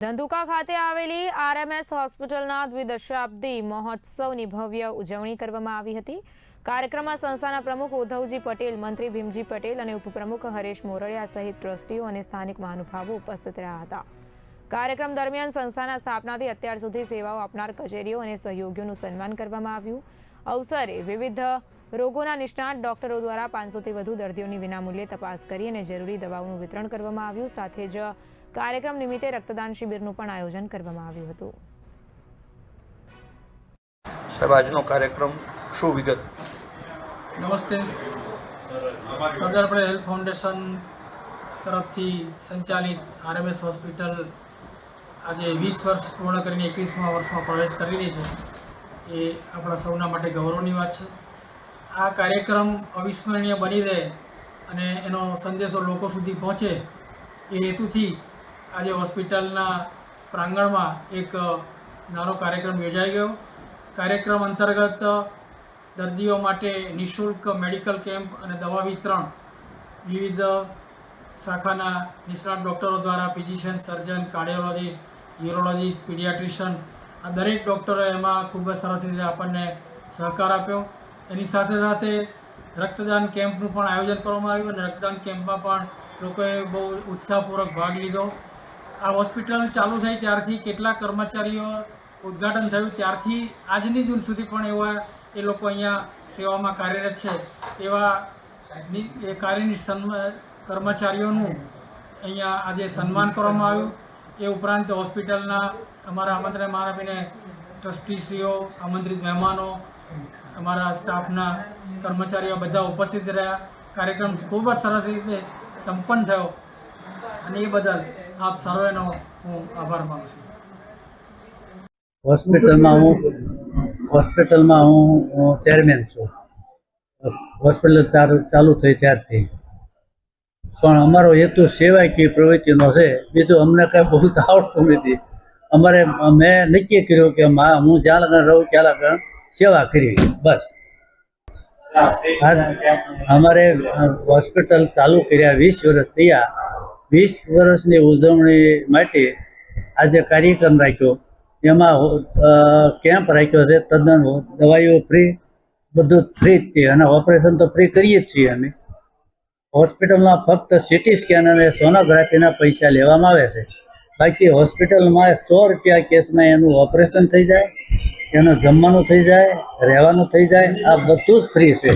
ધંધુકા ખાતે આવેલી આરએમએસ હોસ્પિટલના દ્વિદશાબ્દી મહોત્સવની ભવ્ય ઉજવણી કરવામાં આવી હતી। કાર્યક્રમમાં સંસ્થાના પ્રમુખ ઉદ્ધવજી પટેલ, મંત્રી ભીમજી પટેલ અને ઉપપ્રમુખ હરેશ મોરડિયા સહિત ટ્રસ્ટીઓ અને સ્થાનિક મહાનુભાવો ઉપસ્થિત રહ્યા હતા। કાર્યક્રમ દરમિયાન સંસ્થાના સ્થાપનાથી અત્યાર સુધી સેવાઓ આપનાર કચેરીઓ અને સહયોગીઓનું સન્માન કરવામાં આવ્યું। અવસરે વિવિધ રોગોના નિષ્ણાત ડોક્ટરો દ્વારા 500થી વધુ દર્દીઓની વિનામૂલ્યે તપાસ કરી અને જરૂરી દવાઓનું વિતરણ કરવામાં આવ્યું। સાથે જ કાર્યક્રમ નિમિત્તે રક્તદાન શિબિરનું પણ આયોજન કરવામાં આવ્યું હતું। સાહેબ, આજનો કાર્યક્રમ શું વિગત? નમસ્તે। સરદાર પટેલ હેલ્થ ફાઉન્ડેશન તરફથી સંચાલિત આરએમએસ હોસ્પિટલ આજે 20 વર્ષ પૂર્ણ કરીને 21મા વર્ષમાં પ્રવેશ કરી રહી છે। એ આપણા સૌના માટે ગૌરવની વાત છે। આ કાર્યક્રમ અવિસ્મરણીય બની રહે અને એનો સંદેશો લોકો સુધી પહોંચે એ હેતુથી આજે હોસ્પિટલના પ્રાંગણમાં એક નાનો કાર્યક્રમ યોજાઈ ગયો। કાર્યક્રમ અંતર્ગત દર્દીઓ માટે નિઃશુલ્ક મેડિકલ કેમ્પ અને દવા વિતરણ વિવિધ શાખાના નિષ્ણાત ડૉક્ટરો દ્વારા ફિઝિશિયન, સર્જન, કાર્ડિયોલોજિસ્ટ, યુરોલોજિસ્ટ, પીડિયાટ્રિશિયન આ દરેક ડૉક્ટરોએ એમાં ખૂબ જ સરસ રીતે આપણને સહકાર આપ્યો। એની સાથે સાથે રક્તદાન કેમ્પનું પણ આયોજન કરવામાં આવ્યું અને રક્તદાન કેમ્પમાં પણ લોકોએ બહુ ઉત્સાહપૂર્વક ભાગ લીધો। આ હોસ્પિટલ ચાલુ થઈ ત્યારથી કેટલા કર્મચારીઓ ઉદ્ઘાટન થયું ત્યારથી આજની દિન સુધી પણ એવા એ લોકો અહીંયા સેવામાં કાર્યરત છે। એવા કાર્યનિષ્ઠ કર્મચારીઓનું અહીંયા આજે સન્માન કરવામાં આવ્યું। એ ઉપરાંત હોસ્પિટલના અમારા આમંત્રણ આપીને ટ્રસ્ટીશ્રીઓ, આમંત્રિત મહેમાનો, અમારા સ્ટાફના કર્મચારીઓ બધા ઉપસ્થિત રહ્યા। કાર્યક્રમ ખૂબ જ સરસ રીતે સંપન્ન થયો અને એ બદલ આપ સર્વેનો હું આભાર માનું છું। હોસ્પિટલમાં હું ચેરમેન છું। હોસ્પિટલ ચાલુ થઈ ત્યારથી પણ અમારો હેતુ સેવાકીય પ્રવૃત્તિનો છે। બીજું અમને કાંઈ બોલતા આવડતું નથી। મેં નક્કી કર્યું કે હું જ્યાં લગન રહું ત્યાં લગન સેવા કરવી, બસ। અમારે હોસ્પિટલ ચાલુ કર્યા 20 વર્ષ થયા। 20 વર્ષની ઉજવણી માટે આજે કાર્યક્રમ રાખ્યો। એમાં કેમ્પ રાખ્યો છે। તદ્દન દવાઈઓ ફ્રી, બધું ફ્રી જ છે અને ઓપરેશન તો ફ્રી કરીએ જ છીએ અમે। હોસ્પિટલમાં ફક્ત સિટી સ્કેન અને સોનોગ્રાફીના પૈસા લેવામાં આવે છે। બાકી હોસ્પિટલમાં 100 રૂપિયા કેસમાં એનું ઓપરેશન થઈ જાય, એનું જમવાનું થઈ જાય, રહેવાનું થઈ જાય, આ બધું જ ફ્રી છે।